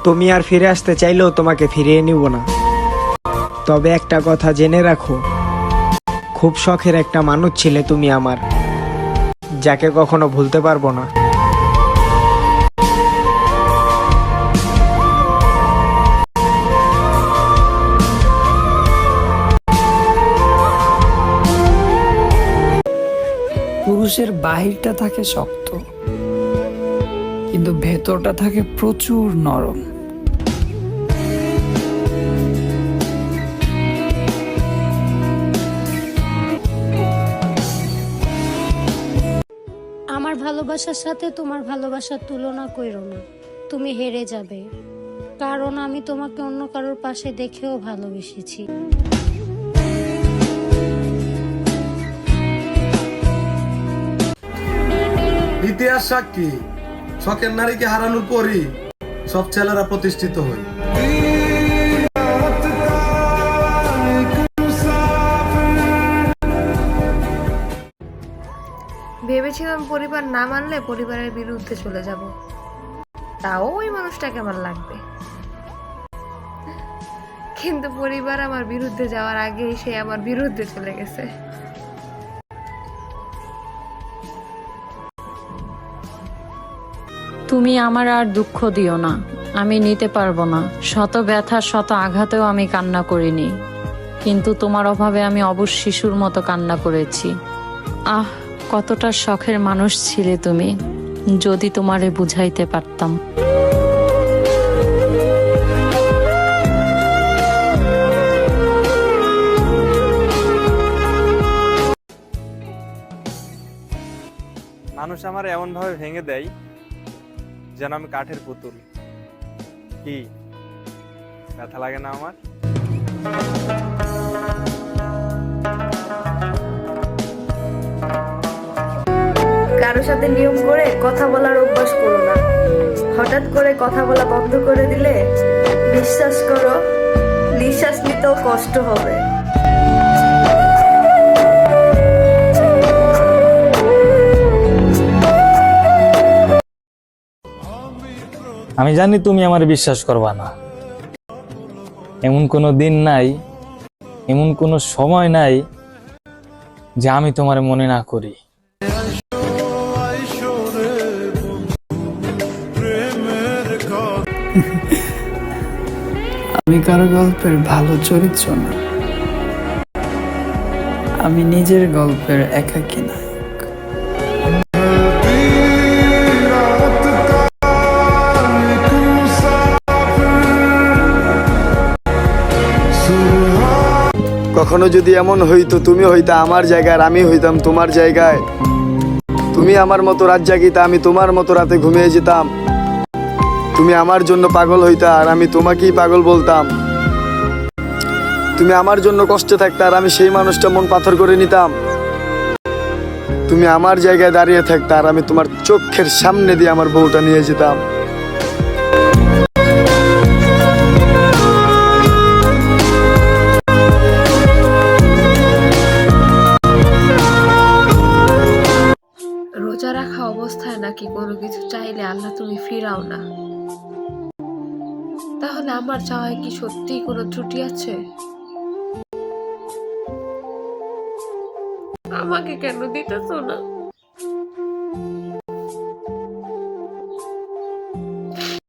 তুমি আর ফিরে আসতে চাইলেও তোমাকে ফিরিয়ে নিব না। তবে একটা কথা জেনে রাখো, খুব শখের একটা মানুষ ছিলে তুমি আমার, যাকে কখনো ভুলতে পারবো না। পুরুষের বাহিরটা থাকে শক্ত, কিন্তু ভেতরটা থাকে প্রচুর নরম। আমার ভালোবাসার সাথে তোমার ভালোবাসার তুলনা কইরো না, তুমি হেরে যাবে। কারণ আমি তোমাকে অন্য কারোর পাশে দেখেও ভালোবেসেছি। ইতিহাস সাক্ষী, শখের নারীকে হারানোর পরই সব ছেলেরা প্রতিষ্ঠিত হয়। ভেবেছিলাম পরিবার না মানলে পরিবারের বিরুদ্ধে চলে যাব, তাও ওই মানুষটাকে আমার লাগবে। কিন্তু পরিবার আমার বিরুদ্ধে যাওয়ার আগেই সে আমার বিরুদ্ধে চলে গেছে। তুমি আমার আর দুঃখ দিও না, আমি নিতে পারবো না। শত ব্যথা শত আঘাতেও আমি কান্না করিনি, কিন্তু তোমার অভাবে আমি অবশ শিশুর মতো কান্না করেছি। আহ, কতটা শখের মানুষ ছিলে তুমি, যদি তোমারে বুঝাইতে পারতাম। মানুষ আমার এমন ভাবে ভেঙে দেয় যেন আমি কাঠের পুতুল। কি ব্যথা লাগে না আমার? কারোর সাথে নিয়ম করে কথা বলার অভ্যাস করো না। হঠাৎ করে কথা বলা বন্ধ করে দিলে বিশ্বাস করো, নিঃশ্বাস নিতেও কষ্ট হবে। আমি জানি তুমি আমার বিশ্বাস করবা না। এমন কোনো দিন নাই, এমন কোনো সময় নাই যে আমি তোমার মনে না করি। আমি কারো গল্পের ভালো চরিত্র না, আমি নিজের গল্পের একাকী নায়ক। কখনো যদি এমন হইতো তুমি হইতা আমার জায়গায় আর আমি হইতাম তোমার জায়গায়, তুমি আমার মতো রাত জাগিতা, আমি তোমার মতো রাতে ঘুমিয়ে যেতাম। তুমি আমার জন্য পাগল হইতা আর আমি তোমাকেই পাগল বলতাম। তুমি আমার জন্য কষ্টে থাকতে আর আমি সেই মানুষটা মন পাথর করে নিতাম। তুমি আমার জায়গায় দাঁড়িয়ে থাকতে আর আমি তোমার চোখের সামনে দিয়ে আমার বউটা নিয়ে যেতাম। রোজা রাখা অবস্থায় নাকি কোনো কিছু চাইলে আল্লাহ তুমি ফিরাও না। তাহলে আমার চাওয়ায় কি সত্যিই কোনো ত্রুটি আছে? আমাকে কেন দিতেছো না?